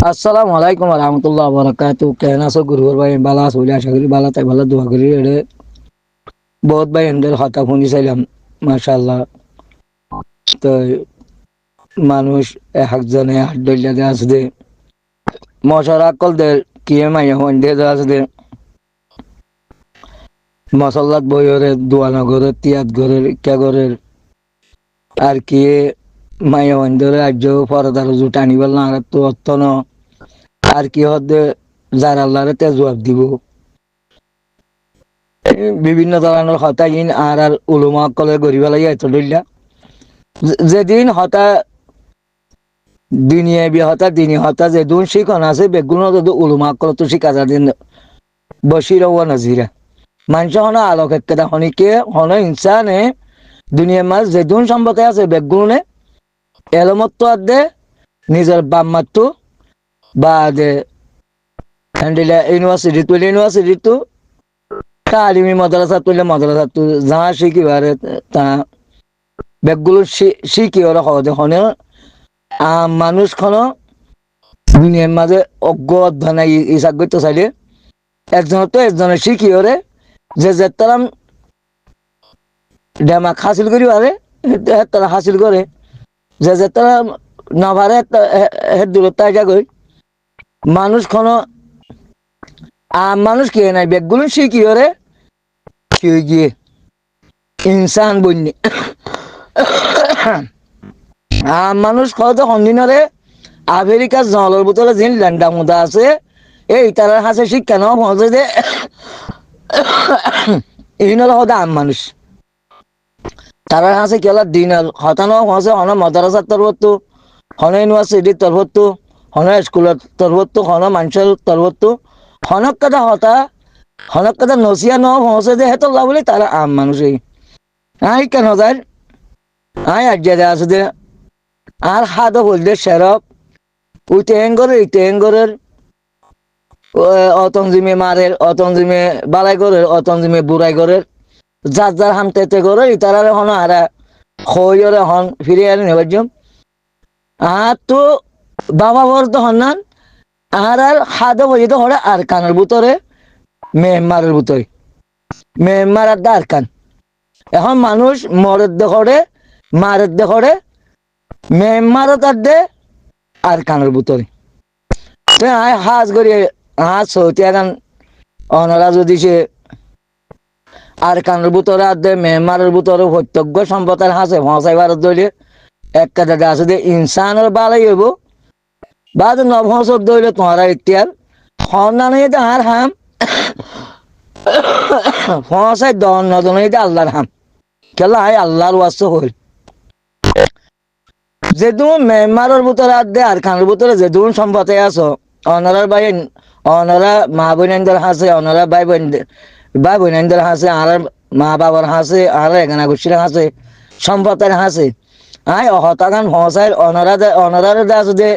আসসালামু আলাইকুম রহমতুল্লাহ বরকাত কেন আছো গুরুর ভাই বালা আছো বলে আশা করি বালা তাই ভালো দোয়া করি এড়ে বহুত ভাই এদের হতা শুনি চাইলাম মাশাআল্লাহ তো মানুষ একজনে হাত ডলিয়াতে আসবে মশারা কল দে কিয়ে মাইয়া হন দে আসবে মশাল্লাত বইরে দোয়ানা ঘরের তিয়াত ঘরের ইকা ঘরের আর কি মাইয়া হন ধরে আর্য পরদার জু টানিবার না তো অর্থ ন আর কি হদ্দে যার আল্লাহরে তে জবাব দিব বিভিন্ন ধরনের হতাহীন আর উলুমা কলে গড়ি পেলাই এত ধরলা যেদিন হতা দিনিয়ে বি হতা দিনী হতা যেদিন শিখন আছে বেগুন যদি উলুমা কলে তো শিখা যাদিন বসির ও নজিরা মানুষ হন আলোক একটা হনিকে হন ইনসানে দুনিয়ার মাঝ যেদিন সম্পদে আছে বেগুনে এলমত্ত আদে নিজের বাম্মাত্তু বা দে হ্যান্ডিলা ইউনিভার্সিটি তো তালিমি মাদ্রাসা তুলে মাদ্রাসা তু যা শিখিবারে তা বেগগুলো শিখি ওরা হদে হনে মানুষ খন দুনিয়ার মাঝে অজ্ঞ অধ্যয়ন ইসাক করতে চাইলে একজনের তো একজনের শিখি ওরে যে যে তারা ডেমাক হাসিল করি পারে তারা হাসিল করে যে যে তারা না পারে দূরত্ব আশা করি মানুষ খন মানুষ কে নাই বেগগুলো শিখি ওরে কি গিয়ে ইনসান বন্যে মানুষ কত সন্দিনরে আমেরিকার জলের বোতলে যে ল্যান্ডা মুদা আছে এই তারা হাসে শিক্ষা নেওয়া পৌঁছে যে ইনর হদা আম মানুষ তারা হাসে কেলা দিন হতানো পৌঁছে হন মাদ্রাসার তরফতো হন ইউনিভার্সিটির তরফতো হন স্কুলের তরফতো হন মানুষের তরফতো হনক কথা নসিয়া নেওয়া পৌঁছে যে হেতর বলে তারা আম মানুষই আই কেন যায় আই আজ্ঞা আছে যে আর হাত বললে সেরক ওই টেঙ্গরের অতঞ্জিমে মারের অতঞ্জিমে বালাই গরের অতঞ্জিমে বুড়াই গরের যার যার হামতে করে ইতারারে হন আরা খইরে হন ফিরে আনি নেবার আর তো বাবা বর তো হন্নান আর হাত বলিতে হরে আর কানের ভিতরে মেহমারের ভিতরে মেহমার আর আর কান এখন মানুষ মরের দেখরে মারের দেখরে মেহমারও তার দে আর কানের ভিতরে হাজ করি হাজ সৌতি এখন অনরা যদি সে আর কানের ভিতরে আর দে মেহমারের ভিতরে প্রত্যজ্ঞ সম্পদের হাসে ফসাইবার দইলে এক কাজে আছে যে ইনসানের বালাই হইব বা নভসর দইলে তোমারা ইতিহার সন্ধানে আর হাম ফসাই দন নদনে আল্লাহর হাম কেলা হয় আল্লাহর ওয়াস্ত হইল যেদুন মেহমারের ভিতরে আর দে আর খানের ভিতরে যেদুন সম্পদে আছো অনরার ভাই অনরা মা বোনেন্দ্র হাসে অনরা ভাই বোনেন্দ্র হাসে আর মা বাবার হাসে আর এখানে গুছির হাসে সম্পদের হাসে আয় হতাগান ফসাই অনরার আছে যে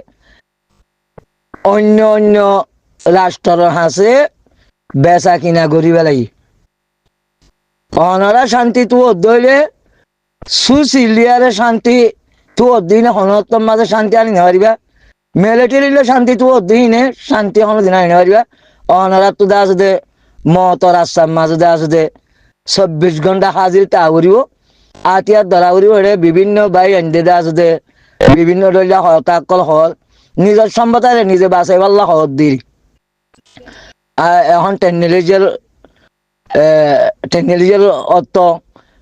অন্য রাষ্ট্রের হাসে বেচা কিনা করি বেলাই অনরা শান্তি তো দইলে সুসিলিয়ারে শান্তি তু অদিন হনতম মাঝে শান্তি আনি নেওয়ারিবা মিলিটারিলে শান্তি তু অদিনে শান্তি হন দিন আনি নেওয়ারিবা অনারা তো দা আছে দে মত রাস্তার মাঝে দা আছে দে 24 ঘন্টা হাজির তা করিব আতিয়ার ধরা করিব এড়ে বিভিন্ন বাই আনতে দা আছে দে বিভিন্ন দলিয়া হতাকল হল নিজের সম্পদারে নিজে বাঁচাই পাল্লা হত দি এখন টেকনোলজির অর্থ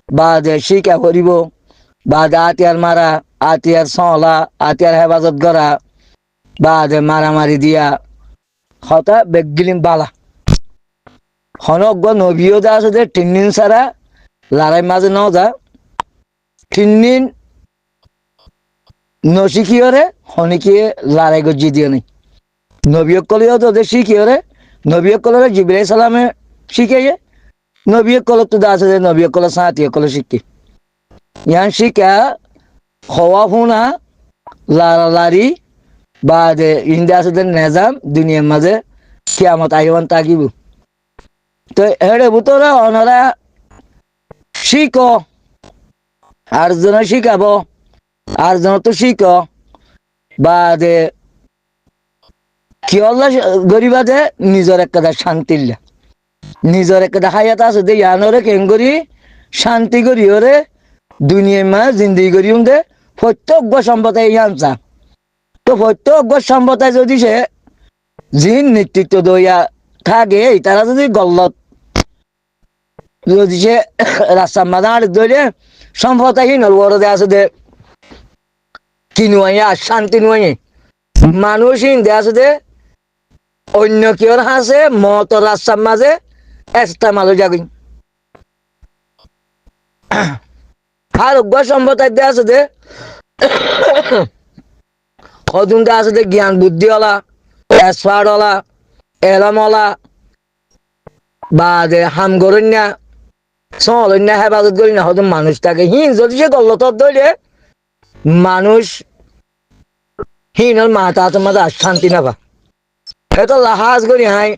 বা যে শিক্ষা করিব বা আতিয়ার মারা আতিয়ার সলা আতিয়ার হেফাজত করা বা মারামারি দিয়া হতা বেগিলিম বালা হনজ্ঞ নবীও যা আছে যে 3 দিন ছাড়া লড়াই মাঝে ন যা 3 দিন নশিকিয়রে হনিকিয়ে লড়াই গজি দিয়ে নেই নবীয় কলেও তো শিখিয়রে নবীয় কলরে জিবরাইল সালামে শিখাইয়ে নবীয় কল তো আছে যে নবীয় কল সাথীয় কল শিখি ইয়ান শিখা হওয়া ফুনা লারি বা যে ইন্ডিয়া আছে নেজাম দুনিয়ার মাঝে কিয়ামত আইবান তাকিব তো হেড়ে ভিতরে ওনারা শিখ আর জন শিখাবো আর জন তো শিখ বা যে কি হল্লা গরিবা যে নিজের একটা শান্তিল্লা নিজের একটা হায়াত আছে দে ইয়ানরে কেন করি শান্তি করি ওরে দুনিয়ার মা জিন্দিগি করি দে প্রত্যেক সম্পদায় ইয়ানছা তো প্রত্যেক সম্পদায় যদি সে জিন নেতৃত্ব দইয়া থাকে তারা যদি গল্লত যদি সে রাস্তা মাদার ধরে সম্পদাহীন ওরদে আছে দে কি নুয়াইয়া শান্তি নুয়াই মানুষহীন দে আছে দে অন্য কেউ আছে মত রাস্তার মাঝে একটা মালো যাগুন আর সম্পদায় দে আছে দে কদুনটা আছে দে জ্ঞান বুদ্ধিওয়ালা এসপারওয়ালা এলামওয়ালা বা যে হাম করেন না চলেন না হেফাজত করি না হয়তো মানুষ থাকে হিন যদি সে গল্লত ধরে মানুষ হিনর মাথা হাতের মাঝে শান্তি না পা এত লাহাজ করি হাই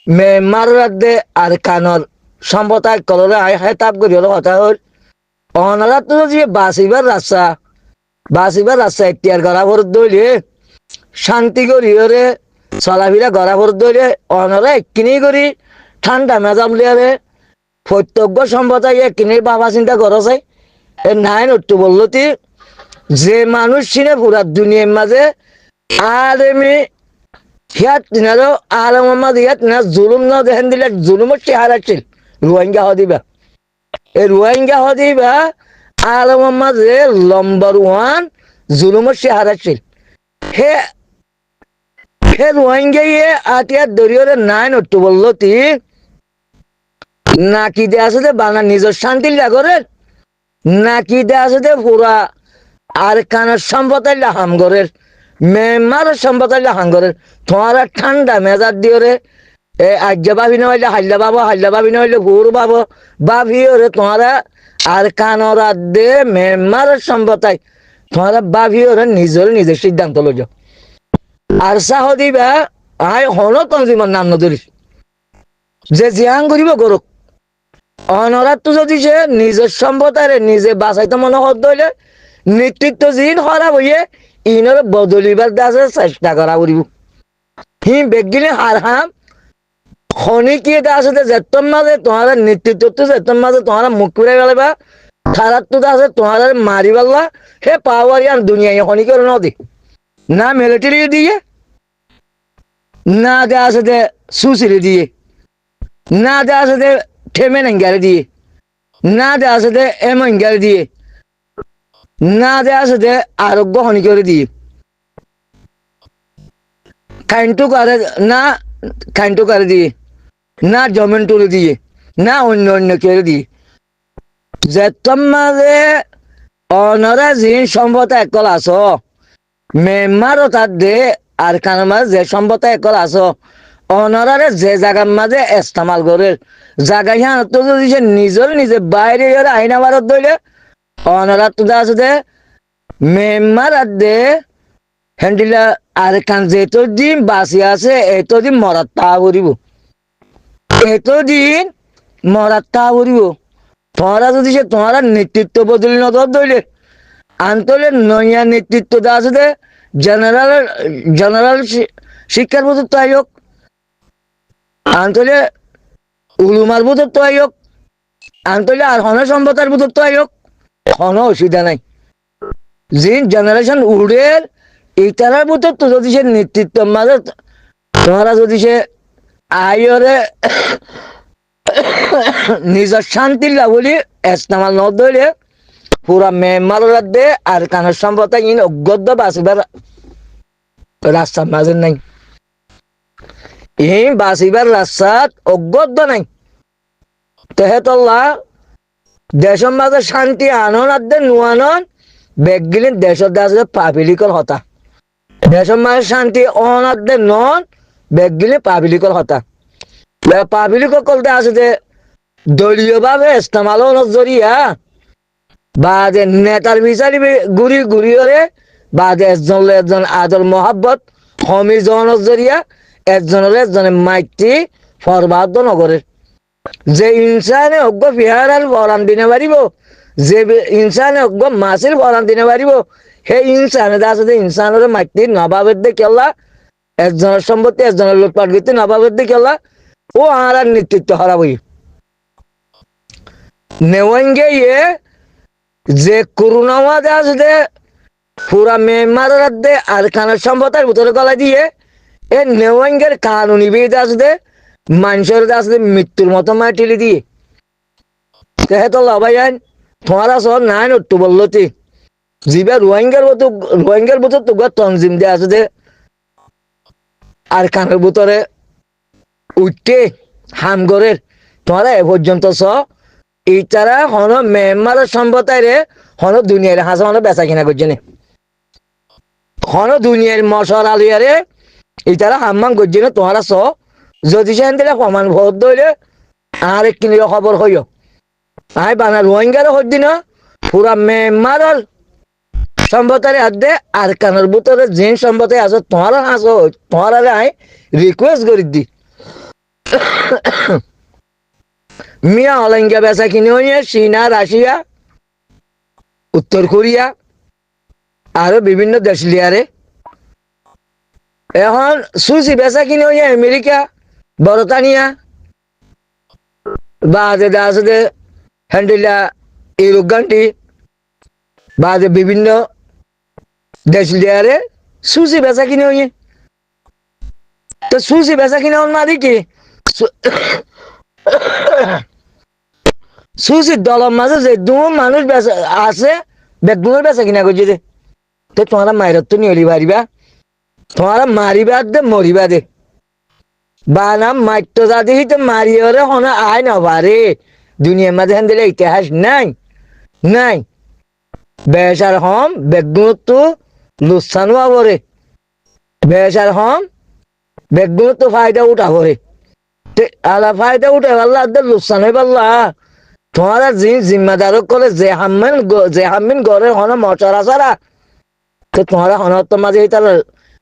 মেমার রাধে আর কানর সম্পদায় কলরে হাই হেতাপ করি হলো কথা হল অনারা তো যে বাঁচিবার রাস্তা এখতিয়ার করা ভর দইলে শান্তি করি ওরে চলাফিরা গড়া ভর দইলে অনারা একখিনি করি ঠান্ডা মেজাম লিয়ারে প্রত্যজ্ঞ সম্পদায় একখিনি বাবা চিন্তা করছে নাই নট্টু বললতি যে মানুষ চিনে পুরা দুনিয়ার মাঝে আর এমনি হিয়াত তিনারও আলমের মাঝে হিয়াত তিনার জুলুম ন দেখেন দিলে জুলুমের চেহারা ছিল রোহিঙ্গা হদিবা এই রোহিঙ্গা হদিবা আলমের মাঝে নম্বর 1 জুলুমের চেহারা ছিল হে রোহিঙ্গা আটিয়ার দরিয়রে নাই নট্টু বললতি নাকি দে আছে দে বাংলা নিজের শান্তি লাগরে নাকি দে আছে দে পুরা আর কানের সম্পদায় হাম গরের মেমার সম্পদায় হাম গরের তোমারা ঠান্ডা মেজার দিওরে এ আজ্ঞা ভাবি নহলে হাল্লা ভাবি নহলে হুর বাবো ভাবি ওরে তোমারা আর কানর দে মেমার সম্পদায় তোমারা ভাবি ওরে নিজের সিদ্ধান্ত লইজ আর চাহ দিবা আই হন তঞ্জিমার নাম নধরিস যে জিয়াং করিব গরক অনরাত যদি সে নিজের সম্পদায় নিজে বাঁচাইতে মনে হত দইলে নেতৃত্ব জিন খারাপ হইয়ে ইনর বদলিবার দাসে চেষ্টা করা করিব হি বেগিনে হার হাম খনি কি এটা আছে যেতন মাঝে তোমার নেতৃত্ব যেতন মাঝে তোমার মুখ করে গেলেবা খারাপ তো আছে তোমার মারি পাল্লা হে পাওয়ার ইয়ান দুনিয়া খনি করে নদী না মিলিটারি দিয়ে না দে আছে দে সুসিরি দিয়ে না দে আছে দে ঠেমে নেঙ্গারে দিয়ে না দে আছে দে এমঙ্গারে দিয়ে না দে আছে দে আরোগ্য খনি করে দিয়ে খাইন্টু করে দিয়ে না জমিন তুলে দিয়ে না অন্য কেউ দিয়ে যেতম মাঝে অনরা জিন সম্পদ একল আস মেমারও তার দে আর কানের মাঝে যে সম্পদ একল আস অনরারে যে জায়গার মাঝে ইস্তেমাল করে জায়গা হিয়ান তো যদি সে নিজে বাইরে আইনা ভারত ধরলে অনরা তো আছে দে মেম্বার আর দে হ্যান্ডিলা আর কান যেতদিন বাঁচি আছে এতদিন মরাত তা করিব এতদিন মরাত তা করিব তোমরা যদি সে তোমার নেতৃত্ব বদলি নজর ধরলে আন্তলে নয়া নেতৃত্ব দা আছে দে জেনারেল শিক্ষার বোধ তো আয়োগ আন্তলে উলুমার বোধ তো আয়োগ আন্তলে আর হন সম্পদার বোধ তো আয়োগ কোনো অসুবিধা নাই জিন জেনারেশন উড়ের এইটার বোধ তো যদি সে নেতৃত্ব মাঝে তোমরা যদি সে আয়রে নিজের শান্তি বলি ইস্তেমাল ন ধরে পুরা মেম্বার দে আর কানের সম্পদ ইন অজ্ঞ বাঁচিবার রাস্তার মাঝে নাই এই বাঁচিবার রাস্তাত অজ্ঞ নাই তেহেতল্লা দেশের মাঝে শান্তি আনন আর দে নুয়ানন বেগ গিলেন দেশের দাসে পাপিলিকর হতা দেশের মাঝে শান্তি অনার দে নন বেগ গিলে পাপিলিকর হতা পাপিলিকর কলতে আছে যে দলীয় ভাবে ইস্তেমাল জরিয়া বা যে নেতার বিচারি ঘুরি ওরে বা যে একজন আদর মহাব্বত হমি জন জরিয়া একজনের মাইতি ফরবাদ নগরের যে ইনসানে অজ্ঞ ফিহারাল বরান দিনে পারিব যে ইনসানে অজ্ঞ মাসিল বরান দিনে পারিব সেই ইনসানে আছে ইনসানের মাইতি নবাবের দে কেলা একজনের সম্পত্তি একজনের লুটপাট করতে না পারবে দিকে ও আর নেতৃত্ব হারাবই নেওয়াঙ্গে ইয়ে যে করোনা মাঝে আসবে পুরা মেম্বার দে আর কানের সম্পদের ভিতরে গলা দিয়ে এ নেওয়াঙ্গের কানুনি বিদ আসবে মানুষের আসবে মৃত্যুর মতো মাটিলি দিয়ে তো লবাইন তোমার সব নাই নট্টু বললতি জিবা রোহিঙ্গার ভিতর তো তনজিম দিয়ে আসবে আর কানের ভিতরে উঠতে হামগরের তোমরা এ পর্যন্ত ইতারা হন মেম্বার সম্পতায় রে হন দুনিয়ার হাসা হন বেচা কিনা করছে না হন দুনিয়ার মশার আলিয়ারে ইতারা হাম্মাম করছে না তোমরা যদি সেন দিলে সমান ভোট দইলে আর কিনির খবর হইও আই বানা রোহিঙ্গারও হদ্দি না পুরা মেম্বার সম্পতারে আদে আর কানের ভিতরে যে সম্পতায় আছে তোমরা হাসো তোমরা আই রিকোয়েস্ট করি দি মিয়া অলঙ্গা বেচা কিনে হইয়ে চীনা রাশিয়া উত্তর কোরিয়া আরো বিভিন্ন দেশ লিয়ারে এখন সুচি বেচা কিনে হইয়ে আমেরিকা বরতানিয়া বাদে দাসে হ্যান্ডিলা ইউরোপ গান্টি বাদে বিভিন্ন দেশ লিয়ারে সুচি বেচা কিনে হইয়ে তো সুচি বেচা কিনে হন না দেখি সুচির দলের মাঝে যে দু মানুষ আছে বেগুনের বেচা কিনা করছে দে তো তোমরা মায়ের তো নিয়ে পারিবা তোমরা মারিবা দে মরিবা দে বানাম মাইটো যাদি তো মারিওরে হন আয় না পারে দুনিয়ার মাঝে হেন দিলে ইতিহাস নাই নাই বেসার হম বেগুন তো লুসানো আবরে বেসার হম বেগুন তো ফায়দা উঠা করে আলা ফায়দা উঠে পারলা লুসান হয়ে পারলা তোমারা জিম্মাদার করে যে হামিন ঘরে হন মশারা সারা তো তোমারা হনত মাঝে তার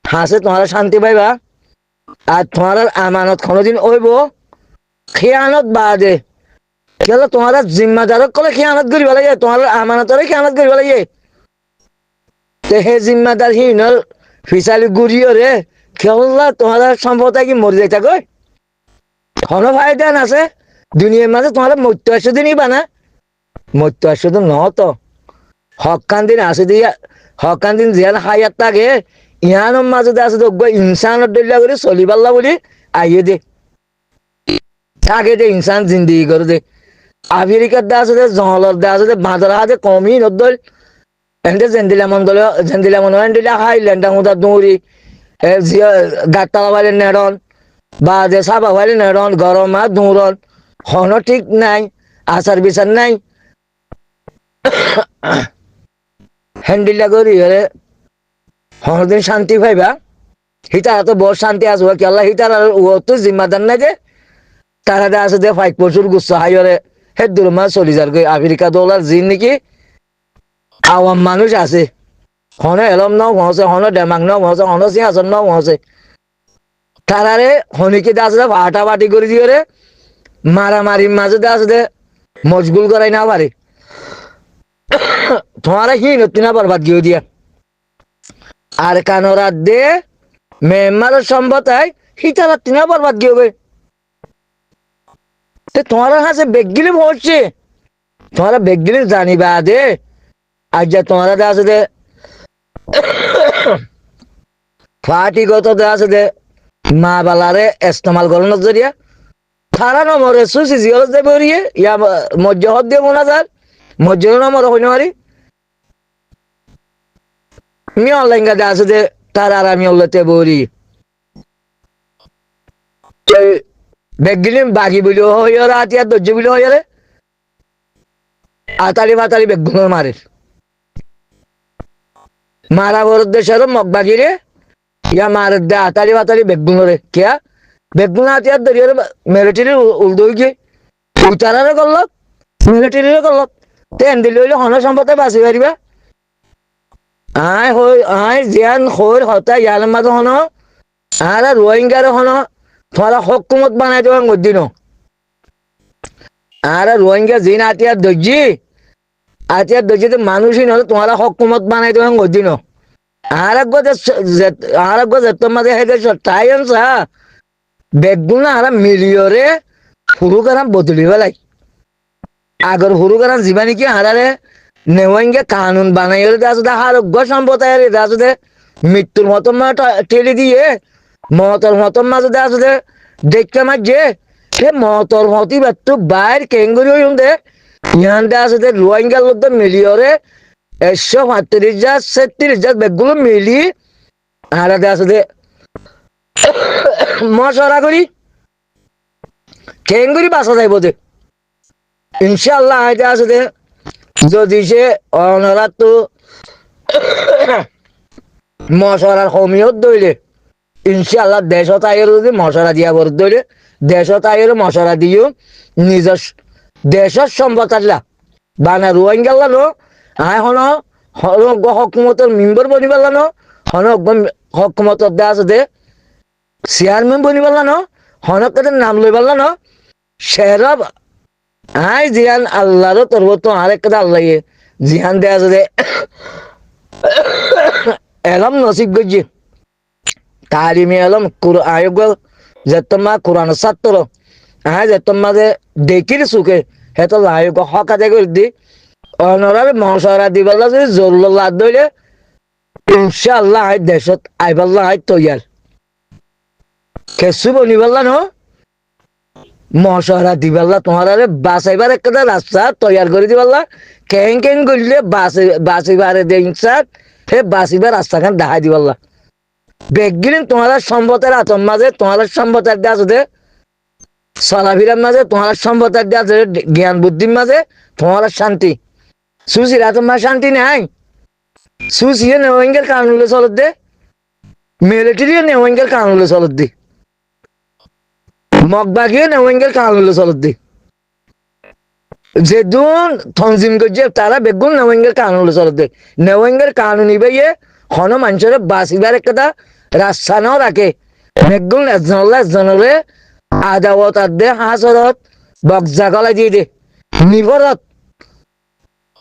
হাসে তোমারা শান্তি পাইবা আর তোমার আমানত কোনোদিন ওইব খেয়ানত বাদে কেন তোমারা জিম্মাদার করে খেয়ানত করিব লাগে তোমার আমানতরে খেয়ানত করিব লাগে তে হে জিম্মাদার হিনর ফিসালি গুড়িও রে খেলা তোমার সম্পদ কি মরে যাইতা গই কোনো ফায়দা আছে দুনিয়ার মাঝে তোমার মৃত্যু আসে দিনই বানা মৃত্যু আসে তো নত হকান দিন আসে দিয়া হকান দিন জিয়ান হায়াত থাকে ইহানোর মাঝে আছে তো ইনসানের দলিয়া করে চলি পারলা বলি আইয়ে দে থাকে দে ইনসান জিন্দিগি করে দে আমেরিকার দা আছে জঙ্গলের দা আছে বাঁদর হাতে কমই নদল এন্ডে জেন্দিলা মন্ডল জেন্দিলা মন্ডল এন্ডিলা হাইল্যান্ডার মধ্যে দৌড়ি গাতলা বাইরে নেড়ন বা যে সাবা বাইরে নেড়ন গরম আর দৌড়ন হন ঠিক নাই আচার বিচার নাই হ্যান্ডিলা করি হলে হনদিন শান্তি পাইবা হিতার তো বড় শান্তি আসবো কি আল্লাহ হিতার ও তো জিম্মাদার নাই যে তারা আছে যে 5 বছর গুচ্ছ হাইরে হে দূর মাস চলি যার আমেরিকা দৌলার জিন নাকি আওয়াম মানুষ আছে হনে এলম নাও হসে হনে ডেমাং নাও হসে হনে সিংহাসন নাও হসে তারারে হনিকে আছে ভাটা বাটি করে দিয়ে রে মারামারির মাঝে আছে মজগুল করাই না পারে তোমারা কি নতুন বরবাদ গিয়ে দিয়া আর কানোরা দে মেম্বারের সম্পতায় হিতারা তিনা বরবাদ গিয়ে তোমার কাছে বেগিলে হচ্ছে তোমারা বেগিলে জানিবা দে আর যা তোমারা আছে দে পার্টিগত আছে দে মা বালারে ইস্তেমাল করানোর জরিয়া তারা নম্বরে সুসি জিওল দে বরিয়ে ইয়া মজ্জহত দিয়ে মনে যায় মজ্জহ নম্বর হইতে পারি আমি অনলাইন গাদে আছে দে তার আর আমি অল্লাতে বরি বেগিলিম বাগি বলি হইরে আতিয়া দজ্জ বলি হইরে আতালি মাতালি বেগুন মারে মারা বড় দেশের মগ বাগিরে ইয়া মারে দে আতালি মাতালি বেগুন রে কিয়া বেগুন আতিয়া দরিয়ে মিলিটারি উল্দই গিয়ে উতারারে করল মিলিটারিরে করল তেন দিলে হইলে হন সম্পদে বাঁচি পারিবা আই জিয়ান খৈর হতা ইয়ার মাঝে হন আর রোহিঙ্গারে হন তোরা হকুমত বানাই দেওয়া দিন আর রোহিঙ্গা জিন আতিয়ার দর্জি তো মানুষই নয় তোমরা হকুমত বানাই দেওয়া দিন আর এক গজে তোমাদের হেগে তাই আনছা বেগুনা আর মিলিয়রে হুরুগারাম বদলি বেলাই আগর হুরুগারাম জীবানি কি হারারে নেওয়াইঙ্গে কানুন বানাইরে দাসুদে আরোগ্য সম্প্রদায়ের দাসুদে মৃত্যুর মতন মা টেলি দিয়ে মতর মতন মাঝে দাসুদে দেখতে মাঝে সে মতর মতি বাত্তু বাইর কেঙ্গুরি হইন্দে ইয়ান দাসুদে রোহিঙ্গা লোক মিলিয়রে 135,000 বেগুলো মিলি আর দাসুদে মশরা করি কেঙ্গুরি বাসা যাইব দে ইনশাআল্লাহ আইতে আছে যদি সে অনরা তো মশলার কমিয়ত দইলে ইনশাআল্লাহ দেশত আইয়ের যদি মশলা দিয়া বর দইলে দেশত আইয়ের মশলা দিও নিজের দেশের সম্পদ আল্লাহ বানা রোহিঙ্গা নো আয় হন হকুমতের মেম্বার বনি পেলানো হনক হকুমতর দে আছে দে চেয়ারম্যান বনি পেলানো হনক নাম লই পেলানো শেরব আই জিয়ান আল্লাহর তরব তো আরেক কথা আল্লাহ জিহান দে আছে দে এলম নসিব গজি তালিমে এলম আয়োগ যে তোমার কোরআন ছাত্র হ্যাঁ যে তোমাদের দেখির সুখে হেত আয়োগ হক আদায় করে দি অনরাবে মশারা দিবাল্লা যদি জরুল্লাহ দইলে ইনশাআল্লাহ আই দেশত আইবাল্লাহ আই তৈয়ার কেসু বনিবাল্লা ন মশারা দিবাল্লা তোমার বাঁচাইবার একটা রাস্তা তৈয়ার করে দিবাল্লা কেন কেন করলে বাঁচিবারে দিনসার সে বাঁচিবার রাস্তাখান দেখাই দিবাল্লা বেগিন তোমার সম্পদের আতম মাঝে তোমার সম্পদের দিয়ে আছে চলাফিরার মাঝে তোমার সম্পদের দিয়ে আছে জ্ঞান বুদ্ধির মাঝে তোমার শান্তি সুশীল তোমার শান্তি নাই সুশিয়ে নেওয়াঙ্গের কানুলে চলত দে মিলিটারিও নেওয়াঙ্গের কানুলে চলত দে মগবাগিও নেওয়াঙ্গের কানুলে চলত দে যেদুন তনজিম করছে তারা বেগুন নেওয়াঙ্গের কানুলে চলত দে নেওয়াঙ্গের কানুন ইবাইয়ে হন মানুষের বাঁচিবার একটা রাস্তা নাও রাখে বেগুন একজনরে আদাওত দে হাসরত বকজা গলা দিয়ে দে নিবরত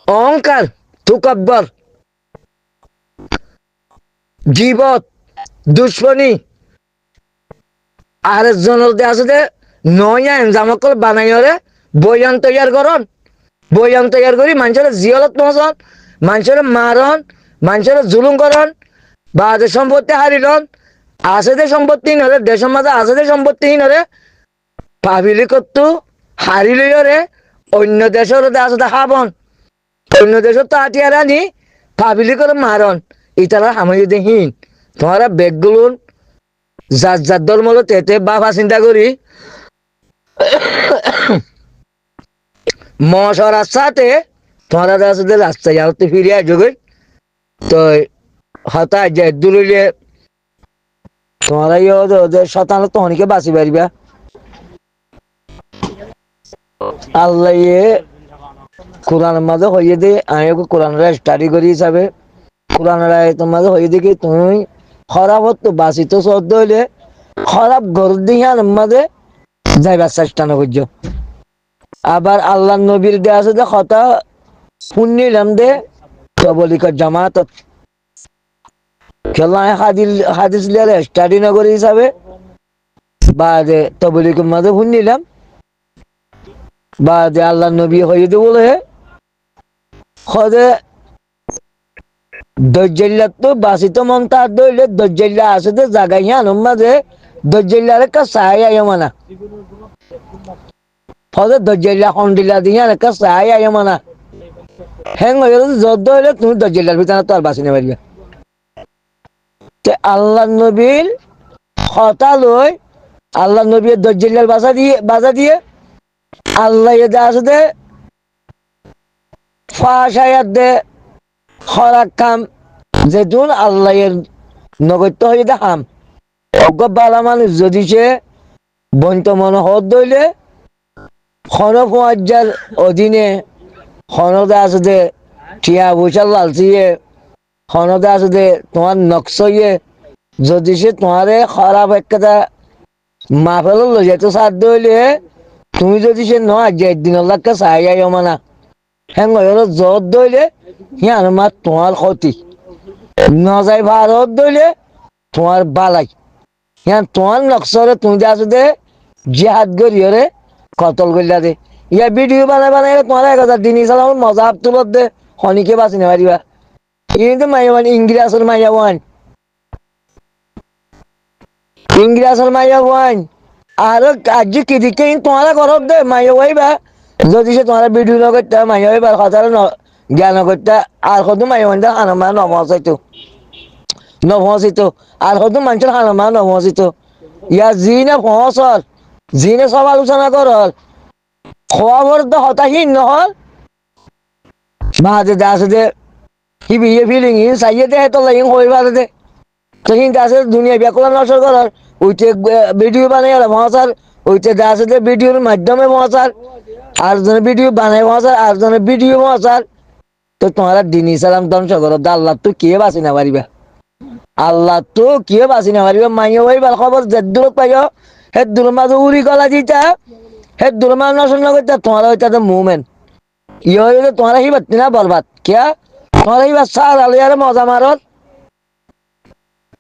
অহংকার তুকব্বর জীবত দুশ্মনী আর একজনের আছে দে নয়া এনজামকল বানাইরে বয়ান তৈয়ার করন বয়ান তৈয়ার করি মানুষের জিয়লত পৌঁছন মানুষের মারণ মানুষের জুলুম করন বা সম্পত্তি হারিলন আছে দে সম্পত্তিহীন হরে দেশের মাঝে আছে দে সম্পত্তিহীন হরে পাবিলি করতু হারিলরে অন্য দেশের আছে দে হাবন অন্য দেশের তো আটিয়ার আনি পাবিলি করে মারণ ইতারা হামাই দেহীন তোমারা বেগগুলোন যার যার ধর্ম তেতে বাবা চিন্তা করি মশার সাথে তোমারা রাস্তায় যাওয়াতে ফিরে আসবে তো হতাশ যে দূরে তোমরা ওদের শতাংশ তখনকে বাঁচি পারিবা আল্লাহ কোরআন মাঝে হইয়ে দে আমি কোরআন স্টাডি করি হিসাবে কোরআন তোমার হইয়ে দেখি তুমি খারাপ হতো বাঁচিত সদ্য হইলে খারাপ ঘর দিয়ে মাঝে যাইবার চেষ্টা না করছো আবার আল্লাহ নবীর দে আছে যে কথা শুনিলাম দে তবলিক জামাত খেলা হাদিস লিয়ারে স্টাডি নগরী হিসাবে বা যে তবলিক মাঝে শুনিলাম বা যে আল্লাহ নবী হয়ে দে বলে খদে দজ্জাল্লা তো বাসিত মন তার দইলে দজ্জাল্লা আছে তো জাগাই আনুম মাঝে দজ্জাল্লার একটা সাহায্য আয় মানা ফলে দজ্জাল্লা খন্ডিলা দিয়ে একটা সাহায্য আয় মানা হ্যাং হয়ে যত হইলে তুমি দজ্জাল্লার ভিতরে তো আর বাঁচি না পারবে আল্লাহ নবীর কথা লই আল্লাহ নবীর দজ্জাল্লার বাজা দিয়ে আল্লাহ এদা আছে দে ফাশায়াত দে খরাক কাম যেতুন আল্লাহের নগত্য হয়ে দেখাম অজ্ঞালা মানুষ যদি সে বন্ত মন হত দইলে খনফার অধীনে খনদা আছে দে টিয়া বৈশাল লালচিয়ে খনদা আছে দে তোমার নকশিয়ে যদি সে তোমারে খারাপ একটা মাফেল লো যেত সার দইলে তুমি যদি সে নয় যে একদিন আল্লাহকে চাই মানা হ্যাঁ জত দইলে হিয়ার মার তোমার ক্ষতি নজাই ভারত দইলে তোমার বালাই হ্যাঁ তোমার নকশরে তুমি যা দে জিহাদ গরিয়রে কতল গইলা দে ইয়া ভিডিও বানাই বানাই তোমার 1000 দিন ইসালাম মজা তুলত দে খনিকে বাঁচি না পারিবা কিন্তু মাইয়া মানে ইংরেজের মাইয়া ওয়ান ইংরেজের মাইয়া ওয়ান আর আজ কি দিকে তোমার করব দে মাইয়া ওইবা যদি সে তোমার ভিডিও না করতে মাইয়া ওইবা কথা জ্ঞান করতে আর কত মাইয়া ওয়ান আনমা নমসাইতো নভসিত আর কত মানুষের হানামা নভসিত ইয়া জি না ফসল জি না সব আলোচনা করল খবর তো হতাহীন নহল বাদে দাস দে কি বিয়ে ফিলিং ইন সাইয়ে দে তো লাইন হই বাদে দে তো হিন দাসে দুনিয়া ব্যাকরণ নষ্ট করল ওইতে ভিডিও বানাই মহাসার ওইতে দাসে দে ভিডিওর মাধ্যমে মহাসার আর জনে ভিডিও বানাই মহাসার আর জনে ভিডিও মহাসার তো তোমার দিন ইসলাম ধ্বংস করো আল্লাহ তো কে বাঁচি না পারিবা আল্লাহ তো কে বাঁচি না পারিবা মাইয়া ওই ভাল খবর জেদ্দুর পাইও হে দূর মাঝে উড়ি গলা দিতা হে দূর মাঝ নষ্ট করতে তোমার ওইটা তো মুভমেন্ট ইয়ে হইলে তোমার হি বাতি না বরবাদ কে তোমার হি বাচ্চা আলো ইয়ারে মজা মারত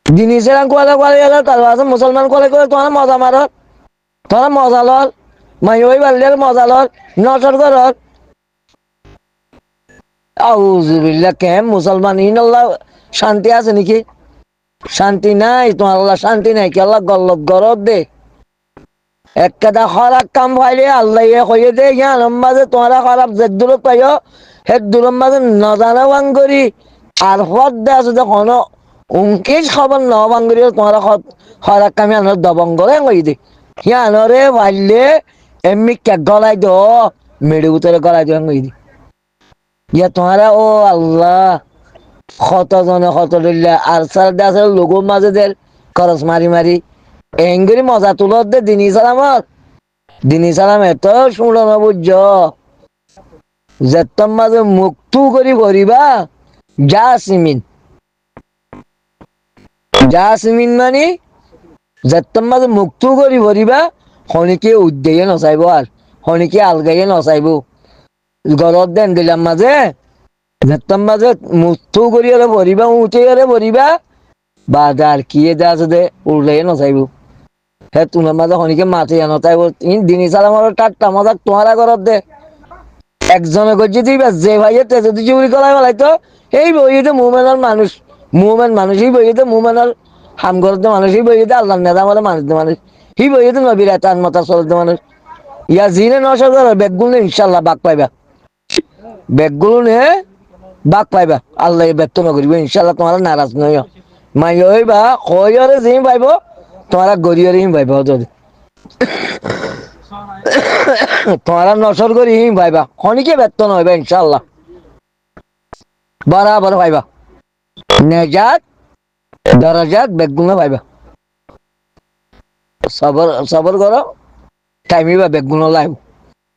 দিন ইসলাম কোয়ালে কোয়ালে গেল তার আছে মুসলমান কোয়ালে করে তোমার মজা মারত তোমার মজা লল মাইয়া ওই বাল্যের মজা লল নষ্ট করত আউযুবিল্লাহ কেম মুসলমান ইন আল্লাহ শান্তি আছে নাকি শান্তি নাই তোমার আল্লাহ শান্তি নাই কি আল্লাহ গল্লত গরত দে একটা খারাপ কাম পাইলে আল্লাহ কইয়ে দে ইয়ার মাঝে তোমারা খারাপ জেদ্দুর পাইও হে দূর মাঝে নজানা বাঙ্গরি আর হদ দে আছে যখন উনকিস খবর ন বাঙ্গরি তোমারা খারাপ কামে আনার দবঙ্গরে কই দে ইয়ানরে পাইলে এমনি কে গলাই দো মেড়ে উতরে গলাই দো কই দে ইয়া তোমারা ও আল্লাহ কতজনে কত দিল্লা আর সার দাসে লোগোর মাঝে দের খরচ মারি মারি এঙ্গরি মজা তুলত দে দিনী সালাম এত শুনল না বুঝছ যেতম মাঝে মুক্তু করি ভরিবা জাসমিন মানে যেতম মাঝে মুক্তু করি ভরিবা শনিকে উদ্দেয়ে নচাইব আর শনিকে আলগাইয়ে নচাইব গলত দেন দিলাম মাঝে যেতম মাঝে মুক্তু করি হলে ভরিবা উঠে হলে ভরিবা বাদার কিয়ে দে আছে দে উল্লাইয়ে নচাইব হে তোমার মাঝে শনিকে মাতি আনো তাই দিনী সালামর টাট্টা মজা তোমার ঘরত দে একজনে করছে দিবা যে ভাইয়ে যদি চুরি করাই বলাইতো এই বইতে মুভমেন্টের মানুষ এই বইতে মুভমেন্টের হাম করতে মানুষ এই বইতে আল্লাহ নেতা বলে মানুষ এই বইতে নবীর তার মতা চলতে মানুষ ইয়া জিনে নশো করো বেগগুলো ইনশাল্লাহ বাক পাইবা বেগগুলো নে বাক পাইবা আল্লাহ ব্যক্ত নকরিব ইনশাল্লাহ তোমার নারাজ নয় মাই হইবা কয়রে জিম পাইব তোমার গরিয়রে হিম পাইবা যদি তোমার নসর করি হিম পাইবা খনিকে ব্যক্ত নইবা ইনশাল্লাহ বরাবর পাইবা নেজাত দরাজাত বেগগুলো পাইবা সবর করো টাইমিবা বেগগুলো লাইব